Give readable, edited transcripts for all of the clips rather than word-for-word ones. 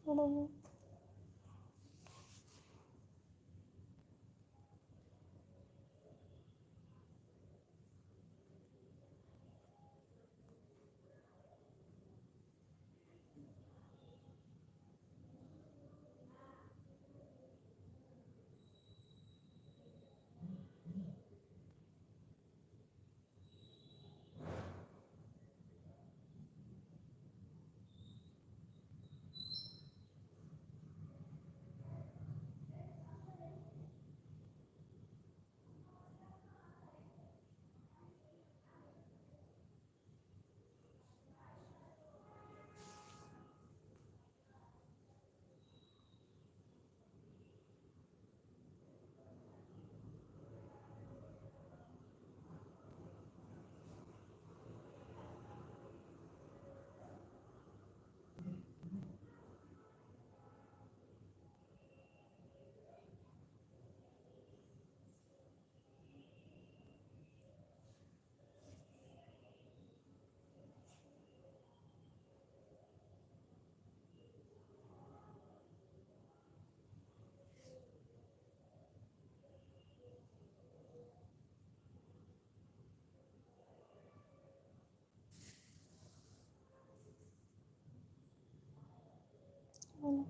Hello. Hello.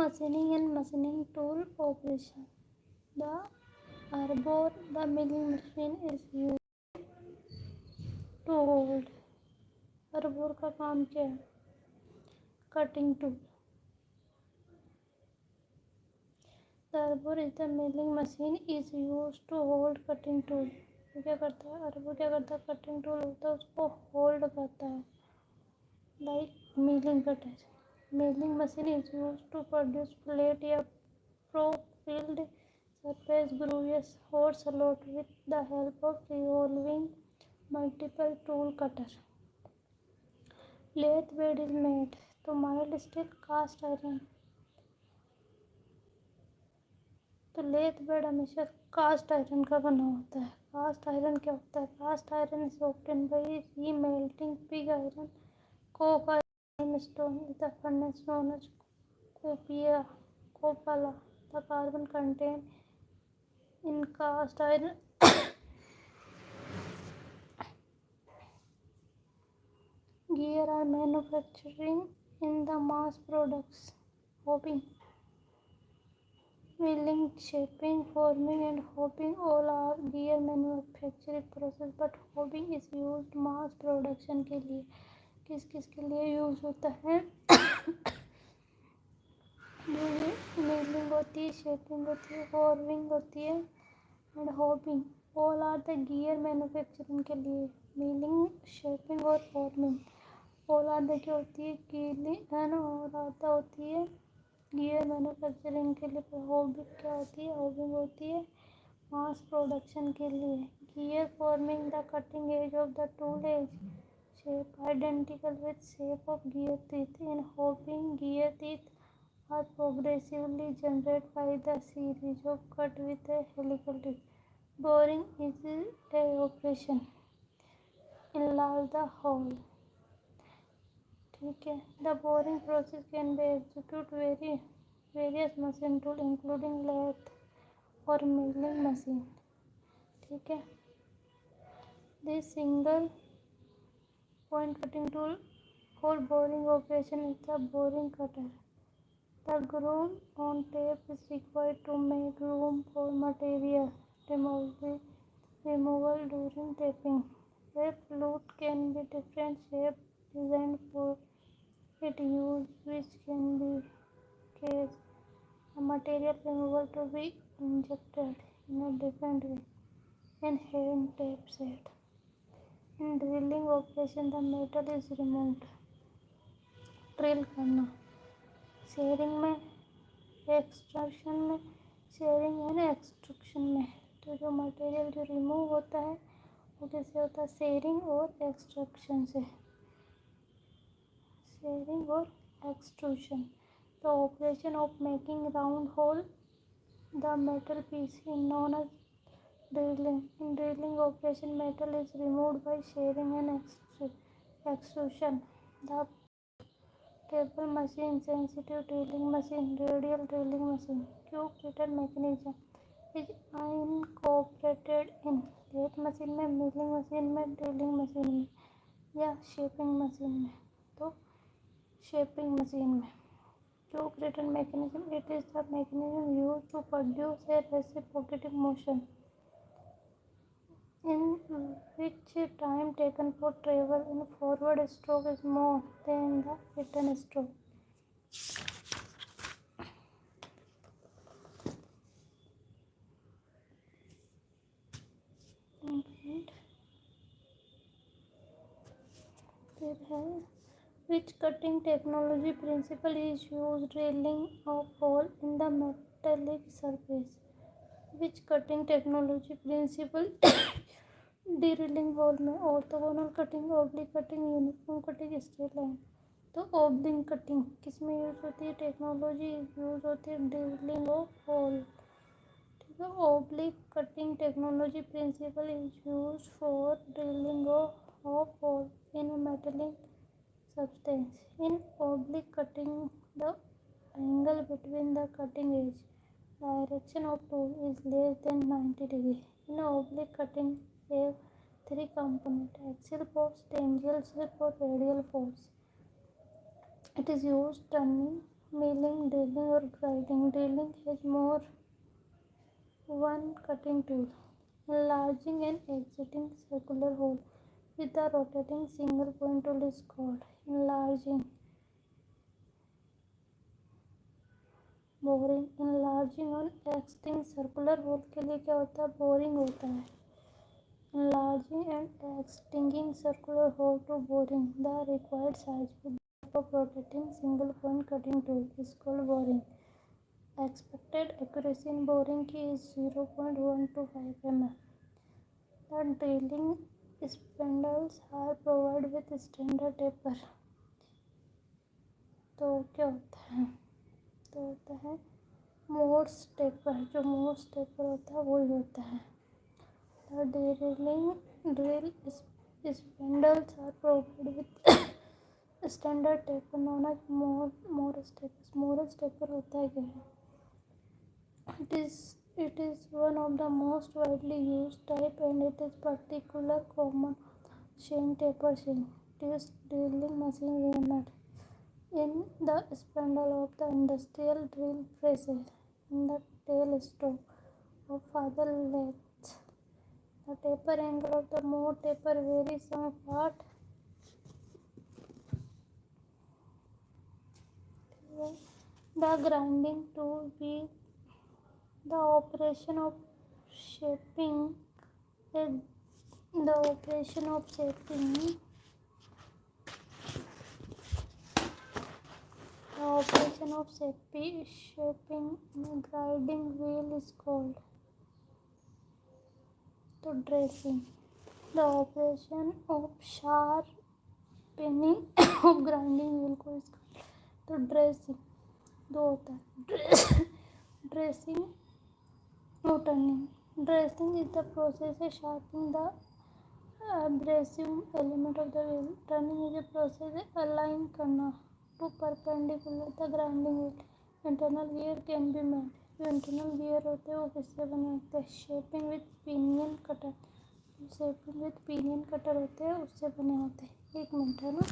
Machining and machining tool operation. The arbor, the milling machine is used to hold. arbor का काम क्या है? Cutting tool. The arbor is the milling machine is used to hold cutting tool. तो क्या करता है? arbor क्या करता है? Cutting tool होता है उसको hold करता है. Like milling cutter. Milling machine is used to produce plate या profiled surface grooves or slot with the help of revolving multiple tool cutter. Lathe bed is made तो mild steel cast iron. तो lathe bed हमेशा cast iron का बना होता है. Cast iron क्या होता है? Cast iron is obtain by remelting pig iron coke iron stone the furnace known as cupola. The carbon content in cast iron gear are manufacturing in the mass products. Hobbing, milling, shaping, forming and hobbing all are gear manufacturing process, but hobbing is used mass production के लिए. किस किस के लिए use होता है? Milling होती है, शेपिंग होती है, फॉर्मिंग होती है and hobbing. All are the gear manufacturing के लिए. मिलिंग, शेपिंग और फॉर्मिंग. ऑल आर द क्या होती है? कीलिंग है ना. ऑल आर द होती है गियर मैन्युफैक्चरिंग के लिए. होबिंग क्या होती है? होबिंग होती है मास प्रोडक्शन के लिए. Gear forming the cutting edge of the tool as shape identical with shape of gear teeth. In hobbing, gear teeth are progressively generated by the series of cut with a helical tip. Boring is a operation. Enlarge the hole. ठीक है. The boring process can be executed various machine tool including lathe or milling machine. ठीक है. This single point cutting tool for boring operation is the boring cutter. The groove on tape is required to make room for material removed removal during taping. A flute can be different shape designed for its use, which can be case the material removal to be injected in a different way in hand tape set. In drilling operation, the metal is removed. Drill करना sharing में, extraction में, sharing and extraction में। तो जो material जो remove होता है वो किससे होता है? शेयरिंग और एक्सट्रैक्शन से। शेयरिंग और extrusion. The operation of making round hole the metal piece in known as drilling. In drilling operation metal is removed by shearing and extrusion. The table machine, sensitive drilling machine, radial drilling machine, cube return mechanism is incorporated in lathe machine में, milling machine में, drilling machine में या shaping machine में। तो shaping machine में cube return mechanism, it is the mechanism used to produce a reciprocating motion in which time taken for travel in forward stroke is more than the return stroke. Which cutting technology principle is used drilling a hole in the metallic surface? Which cutting technology principle drilling hole में? Orthogonal cutting, oblique cutting, uniform cutting, straight line. तो oblique cutting किस में use होती है? Technology use होती है drilling of hole. ठीक है। Oblique cutting technology principle is use for drilling of hole in metallic substance. In oblique cutting, the angle between the cutting edge direction of tool is less than 90 degrees. In oblique cutting, have three components: axial force, tangential force, radial force. It is used turning, milling, drilling or grinding. Drilling has more one cutting tool, enlarging and exiting circular hole with the rotating single point tool is called enlarging. Boring, enlarging और exiting circular hole के लिए क्या होता है? Boring होता है। enlarging and exiting circular hole to boring, the required size with the help of rotating single point cutting tool is called boring. Expected accuracy in boring key is 0.125 mm. The drilling spindles are provided with standard taper. तो क्या होता है? तो होता है Morse taper. जो Morse taper होता है वही होता है। Drill spindles are provided with standard taper known as Morse taper. Morse taper होता है क्या है? It is one of the most widely used type and it is particular common chain taper chain. This drilling machine rendered in the spindle of the industrial drill presses in the tail stroke of other lathes. The taper angle of the more taper varies somewhat. The grinding tool with the operation of shaping the operation of shaping grinding wheel is called to dressing. The operation of sharpening of grinding wheel को is called to dressing. दो होता है dressing or turning. Dressing is the process of sharpening the abrasive element of the wheel. Turning is a process of align करना to perpendicular the grinding wheel. Internal gear can be made. जो internal gear होते हैं वो किससे बने होते हैं? Shaping with pinion cutter. Shaping with pinion cutter होते हैं उससे बने होते हैं। 1 मिनट है ना।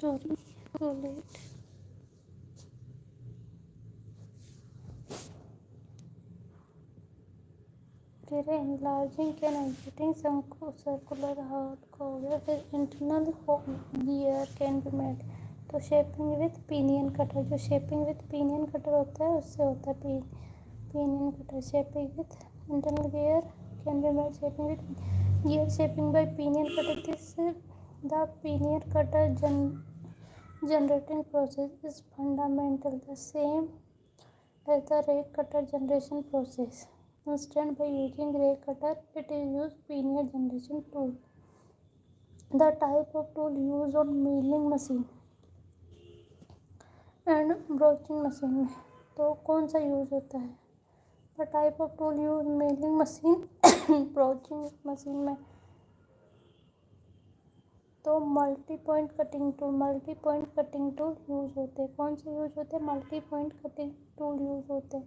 Sorry, too late. फिर enlarging and exiting some circular hard cover with internal gear can be made. तो शेपिंग विथ पिनियन कटर, जो शेपिंग विथ पिनियन कटर होता है उससे होता है pinion cutter. Shaping with internal gear can be made. Shaping with gear shaping by pinion cutter. This the pinion cutter generating process is fundamental the same as the rake cutter generation process. Instead, by using rake cutter, it is used pinion generation tool. The type of tool used on milling machine and broaching machine में. तो कौन सा use होता है? The type of tool use milling machine broaching machine में. तो multi point cutting tool use होते हैं. कौन से यूज़ होते हैं? Multi point cutting tool use होते हैं.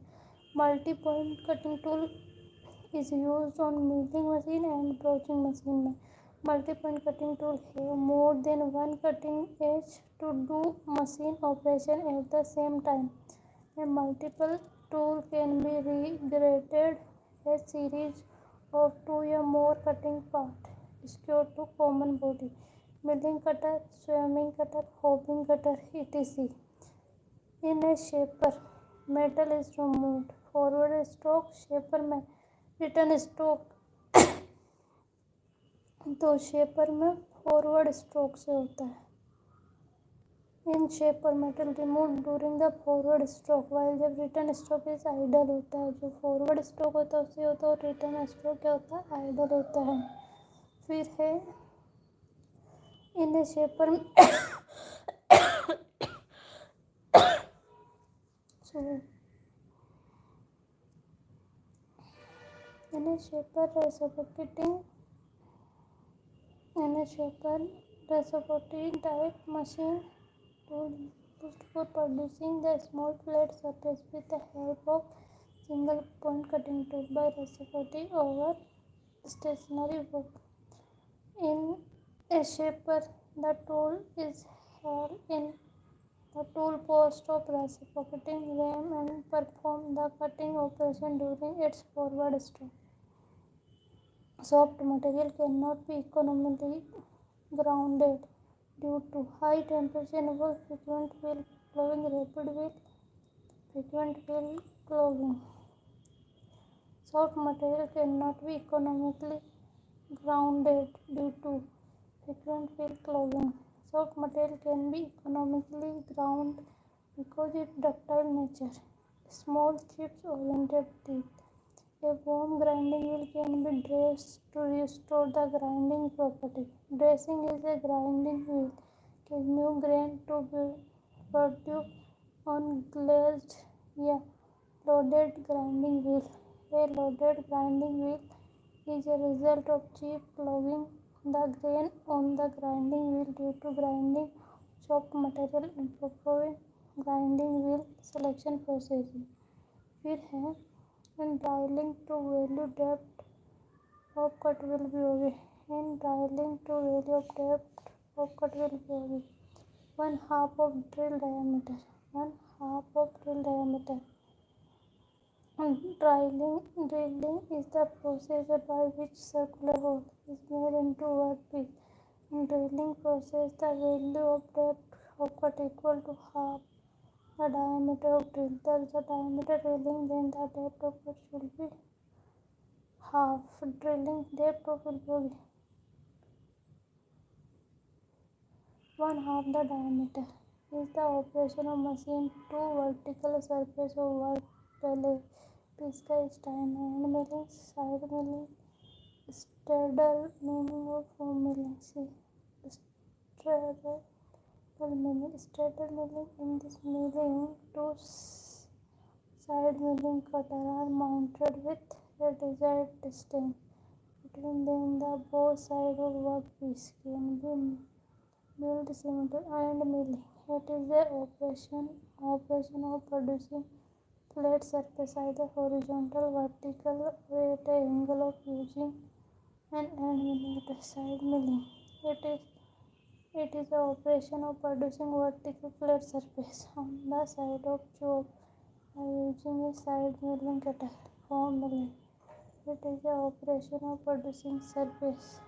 Multi point cutting tool is use on milling machine and broaching machine में. मल्टी पॉइंट कटिंग टूल है more than one cutting edge to do machine operation at the same time. A multiple tool can be regarded as series of two or more cutting parts skewed to common body. Milling cutter, swimming cutter, hobbing cutter, etc. In a shaper, metal is removed. Forward stroke shaper में return stroke. तो shaper में forward stroke से होता है. In shaper metal remove during the forward stroke while जब return stroke is idle होता है. जो फॉरवर्ड स्ट्रोक होता है उससे होता है और रिटर्न स्ट्रोक क्या होता है? आइडल होता है. फिर है in shaper in shaper reciprocating type machine tool used for producing the small flat surface with the help of single point cutting tool by reciprocating over stationary work. In a shaper, the tool is held in the tool post of reciprocating ram and perform the cutting operation during its forward stroke. Soft material cannot be economically grounded due to high temperature involved frequent wheel clogging. Soft material cannot be economically grounded due to frequent wheel clogging. Soft material can be economically ground because its ductile nature. Small chips oriented teeth. A warm grinding wheel can be dressed to restore the grinding property. Dressing is a grinding wheel can new grain to be produced on glazed या loaded grinding wheel. A loaded grinding wheel is a result of chip clogging the grain on the grinding wheel due to grinding soft material improving grinding wheel selection process. फिर है in drilling to value depth of cut will be होगी. In drilling to value of depth of cut will be होगी. 1/2 of drill diameter. 1/2 of drill diameter. Drilling is the process by which circular hole is made into workpiece. In drilling process, the value of depth of cut equal to half the diameter of drill. Thus, the diameter drilling then the depth of cut should be half. Drilling depth of will be 1/2 the diameter. Is the operation of machine to vertical surface of work pele. Pisca stein hand milling, side milling, straddle milling or foam milling. See, straddle milling. In this milling, two side milling cutter are mounted with a desired distance between them. The both sides of workpiece can be milled simultaneously and milling. It is the operation of producing flat surface either horizontal, vertical, or at an angle of using an end milling at a side milling. It is It is the operation of producing vertical flat surface on the side of job by using a side milling cutter for milling. It is the operation of producing surface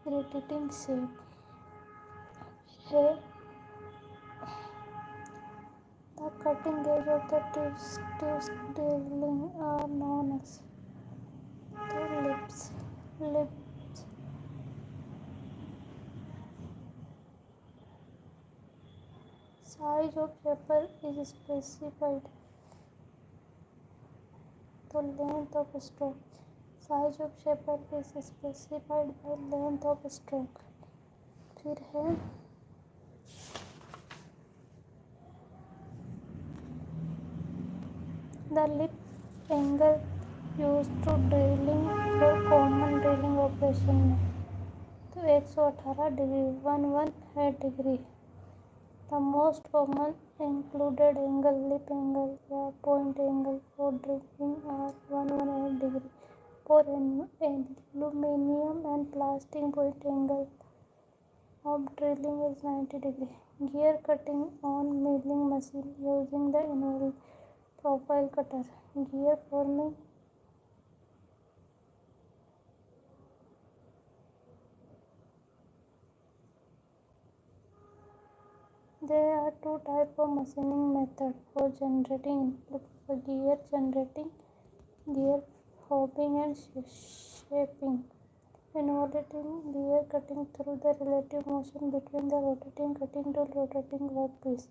rotating shape. Here, the cutting edge of the tips drilling are known as the lips. Size of shaper is specified. The length of stroke. Size of shaper is specified by length of stroke. फिर है the lip angle used to drilling for common drilling operation में तो 118 degree 118 degree. The most common included angle lip angle या point angle for drilling are 118 degree. For aluminium and plastic point angle of drilling is 90 degree. Gear cutting on milling machine using the anvil profile cutter. Gear forming. There are two types of machining method for generating input for gear generating, gear hopping and shaping, involving gear cutting through the relative motion between the rotating cutting tool rotating workpiece.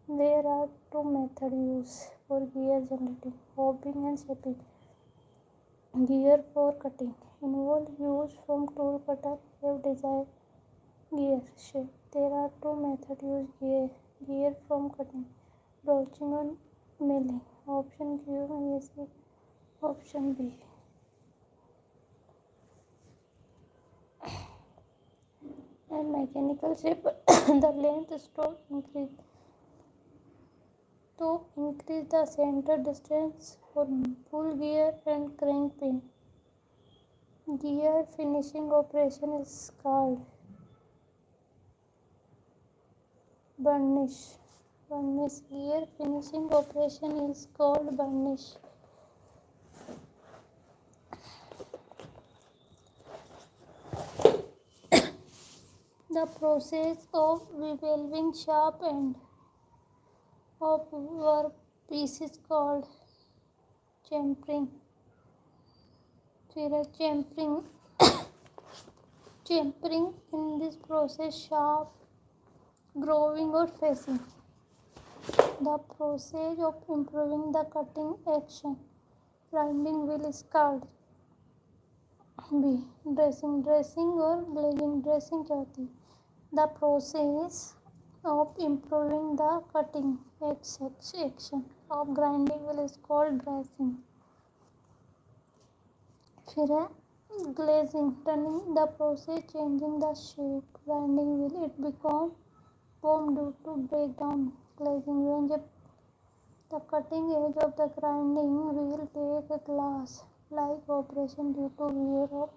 There are two methods used for gear generating, hopping and shaping. Gear for cutting involve use from tool cutter have desired gear shape. There are two methods used gear from cutting, broaching and milling. Option Q is option B. And mechanical shape the length stroke increase to increase the center distance for pull gear and crank pin. Gear finishing operation is called burnish. Gear finishing operation is called burnish. The process of revolving sharp end of work piece is called chamfering. Chamfering in this process sharp growing or facing. The process of improving the cutting action grinding wheel is called B. Dressing or glazing. Dressing क्या होती है? The process of improving the cutting action of grinding wheel is called dressing. फिर है glazing, turning the process changing the shape grinding wheel it become form due to breakdown. Glazing when the cutting edge of the grinding wheel take a glass like operation due to wear of.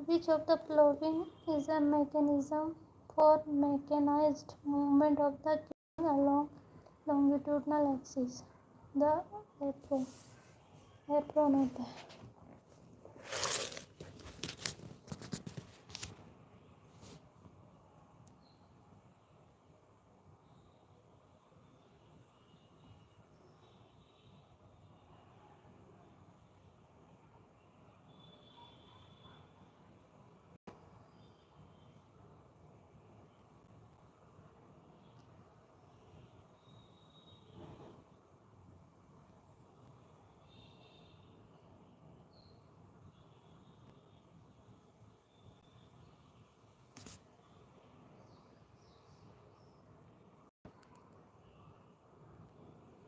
Which of the following is a mechanism for mechanized movement of the chain along longitudinal axis? The apron होता है.